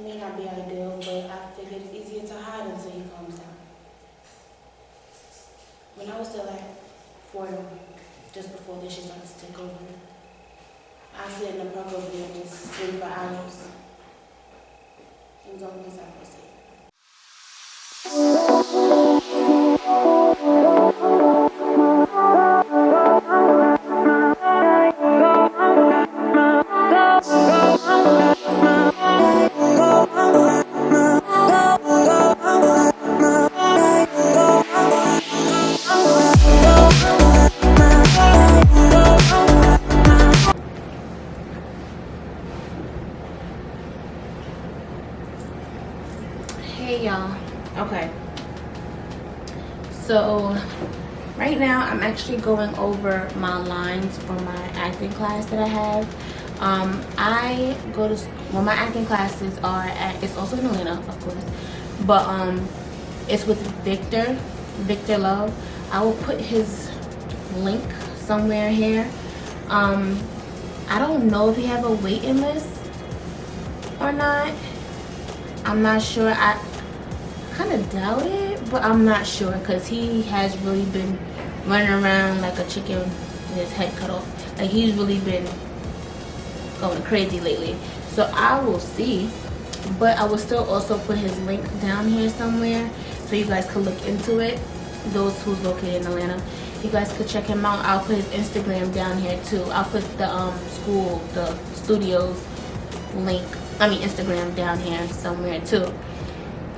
may not be ideal, but I figured it's easier to hide until he calms down. When I was still at Fordham, just before this shit started to take over, I sit in the park over there and just sleep for hours. It was the only place I felt safe. Hey y'all. Okay. So right now I'm actually going over my lines for my acting class that I have. I go to well, my acting classes are at, it's also in Atlanta, of course, but it's with Victor Love. I will put his link somewhere here. I don't know if he have a waiting list or not. I'm not sure. I kind of doubt it, but I'm not sure because he has really been running around like a chicken with his head cut off. Like, he's really been going crazy lately. So I will see, but I will still also put his link down here somewhere so you guys could look into it. Those who's located in Atlanta, you guys could check him out. I'll put his Instagram down here too. I'll put the studio's link, Instagram down here somewhere too.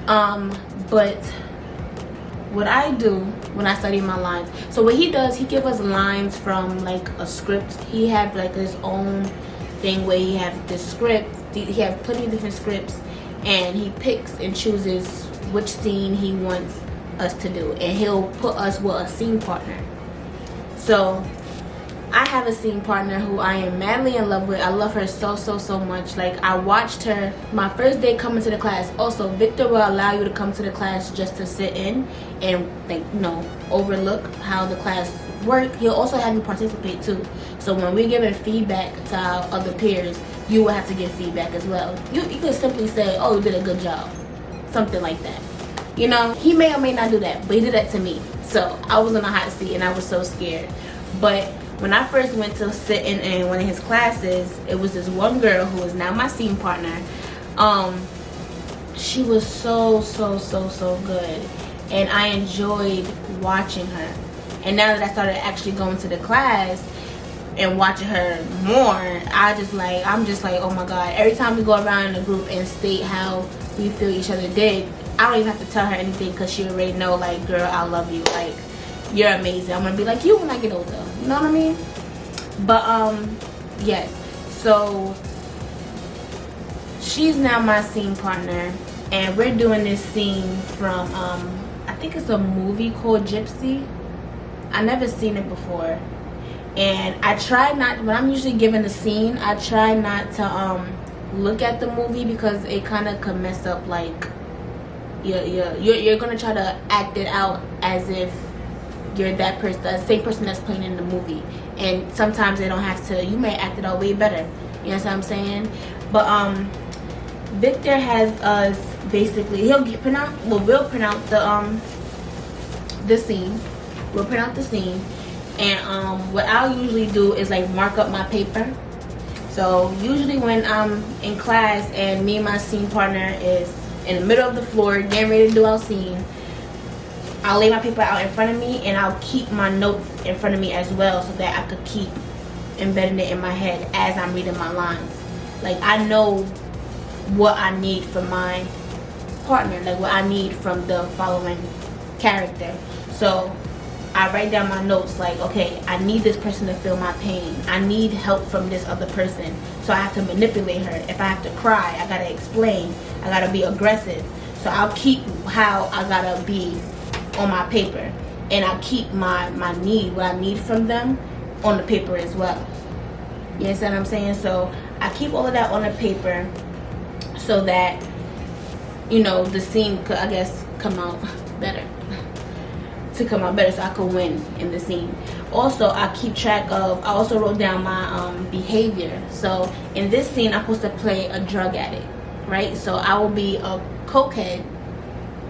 But what I do when I study my lines, so what he does, he give us lines from like a script. He have like his own thing where he have this script. He have plenty of different scripts, and he picks and chooses which scene he wants us to do, and he'll put us with a scene partner. So I have a scene partner who I am madly in love with. I love her so much. Like, I watched her my first day coming to the class. Also, Victor will allow you to come to the class just to sit in and, like, overlook how the class work. He'll also have you participate too. So when we're giving feedback to our other peers, you will have to give feedback as well. You could simply say, "Oh, you did a good job," something like that. He may or may not do that, but he did that to me. So I was in a hot seat and I was so scared. But when I first went to sit in one of his classes, it was this one girl who is now my scene partner. She was so good, and I enjoyed watching her. And now that I started actually going to the class and watching her more, I'm just like, oh my God. Every time we go around in the group and state how we feel each other did, I don't even have to tell her anything because she already know, like, girl, I love you. Like, you're amazing. I'm gonna be like you when I get older. You know what I mean? But yes. So she's now my scene partner, and we're doing this scene from I think it's a movie called Gypsy. I never seen it before, and I try not, when I'm usually given a scene, I try not to look at the movie because it kind of could mess up, like, you're gonna try to act it out as if you're that person, the same person that's playing in the movie, and sometimes they don't have to. You may act it out way better. You know what I'm saying? But Victor has us basically. We'll print out the scene. We'll print out the scene, and what I'll usually do is like mark up my paper. So usually when I'm in class and me and my scene partner is in the middle of the floor getting ready to do our scene, I'll lay my paper out in front of me, and I'll keep my notes in front of me as well so that I could keep embedding it in my head as I'm reading my lines. Like, I know what I need from my partner, like what I need from the following character. So I write down my notes like, okay, I need this person to feel my pain. I need help from this other person. So I have to manipulate her. If I have to cry, I gotta explain. I gotta be aggressive. So I'll keep how I gotta be on my paper, and I keep my need, what I need from them, on the paper as well. You understand what I'm saying? So I keep all of that on the paper so that, the scene could, I guess, come out better. So I could win in the scene. Also, I keep track of, I also wrote down my behavior. So in this scene, I'm supposed to play a drug addict. right? So I will be a cokehead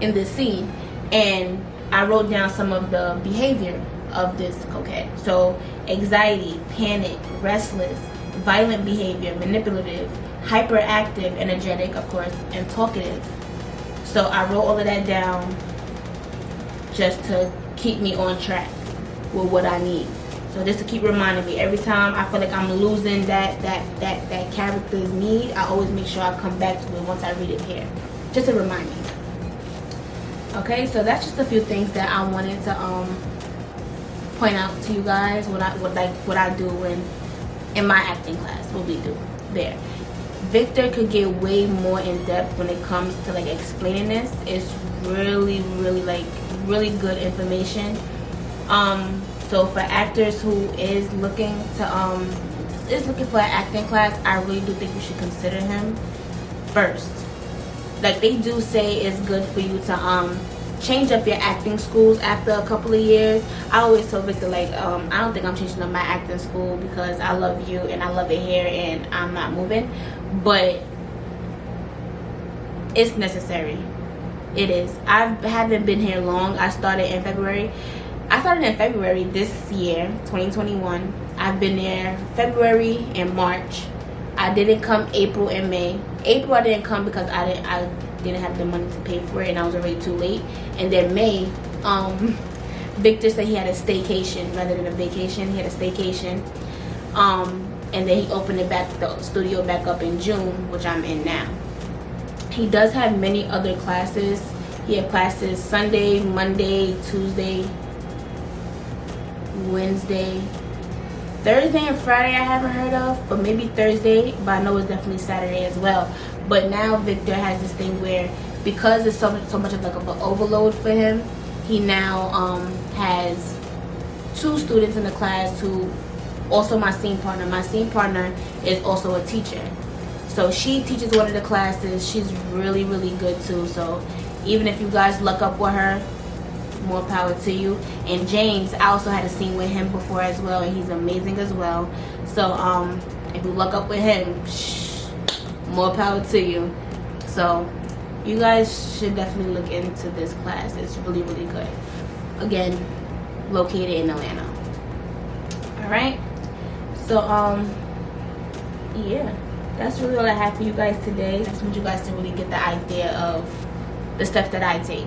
in this scene, and I wrote down some of the behavior of this cokehead. So anxiety, panic, restless, violent behavior, manipulative, hyperactive, energetic, of course, and talkative. So I wrote all of that down just to keep me on track with what I need. So just to keep reminding me every time I feel like I'm losing that character's need, I always make sure I come back to it once I read it here, just to remind me. Okay, so that's just a few things that I wanted to point out to you guys. What I do in my acting class, what we do there. Victor could get way more in depth when it comes to like explaining this. It's really like really good information. So for actors who is looking for an acting class, I really do think you should consider him first. Like they do say it's good for you to change up your acting schools after a couple of years. I always tell Victor, like, I don't think I'm changing up my acting school because I love you and I love it here and I'm not moving. But it's necessary. It is. I haven't been here long. I started in February this year, 2021. I've been there February and March. I didn't come April and May. April I didn't come because I didn't have the money to pay for it and I was already too late. And then May, Victor said he had a staycation rather than a vacation. He had a staycation. And then he opened the studio back up in June, which I'm in now. He does have many other classes. He has classes Sunday, Monday, Tuesday, Wednesday, Thursday and Friday I haven't heard of, but maybe Thursday, but I know it's definitely Saturday as well. But now Victor has this thing where, because it's so much of like of an overload for him, he now has 2 students in the class who also my scene partner. My scene partner is also a teacher. So she teaches one of the classes. She's really good too. So even if you guys luck up with her, more power to you. And James, I also had a scene with him before as well, and he's amazing as well. So if you luck up with him, more power to you. So you guys should definitely look into this class. It's really good. Again, located in Atlanta. All right. So yeah, that's really all I have for you guys today. I just want you guys to really get the idea of the steps that I take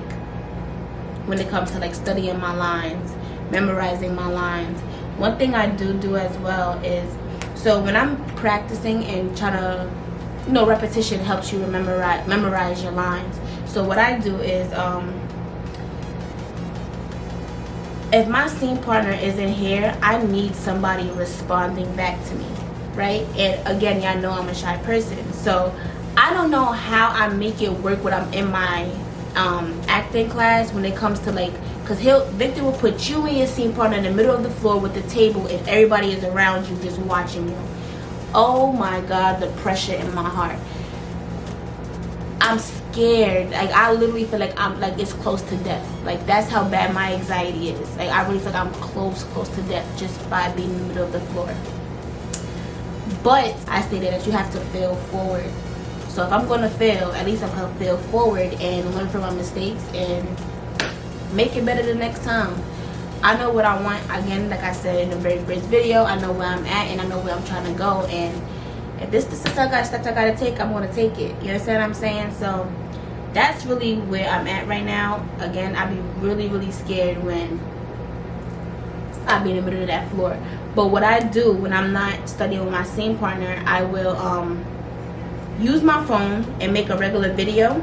when it comes to like studying my lines, memorizing my lines. One thing I do as well is, so when I'm practicing and trying to, repetition helps you memorize your lines. So what I do is, if my scene partner isn't here, I need somebody responding back to me, right? And again, y'all know I'm a shy person, so I don't know how I make it work when I'm in my acting class when it comes to like, because Victor will put you and your scene partner in the middle of the floor with the table and everybody is around you just watching you. Oh my God, the pressure in my heart. I'm scared. Like I literally feel like I'm like it's close to death. Like that's how bad my anxiety is. Like I really feel like I'm close to death just by being in the middle of the floor. But I stated that you have to fail forward. So if I'm gonna fail, at least I'm gonna fail forward and learn from my mistakes and make it better the next time. I know what I want. Again, like I said in the very first video, I know where I'm at and I know where I'm trying to go. And if this is steps I gotta take, I'm gonna take it. You understand what I'm saying? So that's really where I'm at right now. Again, I'd be really scared when I be in the middle of that floor. But what I do when I'm not studying with my scene partner, I will use my phone and make a regular video.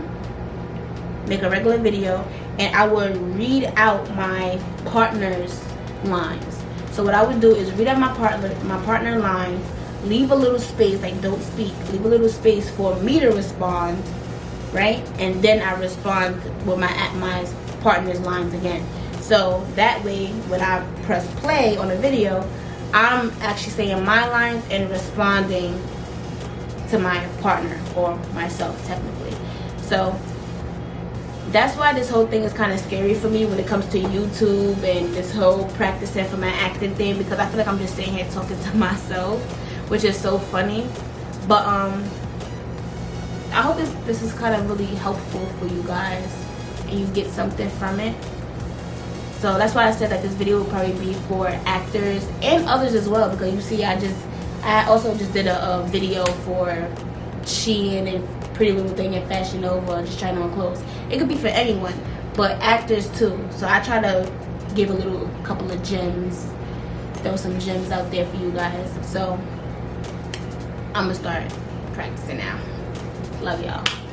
And I would read out my partner's lines. So what I would do is read out my partner lines, leave a little space, like don't speak, leave a little space for me to respond, right? And then I respond with my partner's lines again. So that way, when I press play on a video, I'm actually saying my lines and responding to my partner or myself technically. So that's why this whole thing is kind of scary for me when it comes to YouTube and this whole practicing for my acting thing, because I feel like I'm just sitting here talking to myself, which is so funny. But I hope this is kind of really helpful for you guys and you get something from it. So that's why I said that this video will probably be for actors and others as well, because you see I also just did a video for Shein and Pretty Little Thing and Fashion Nova, just trying on clothes. It could be for anyone, but actors too. So I try to give a couple of gems, throw some gems out there for you guys. So I'm gonna start practicing now. Love y'all.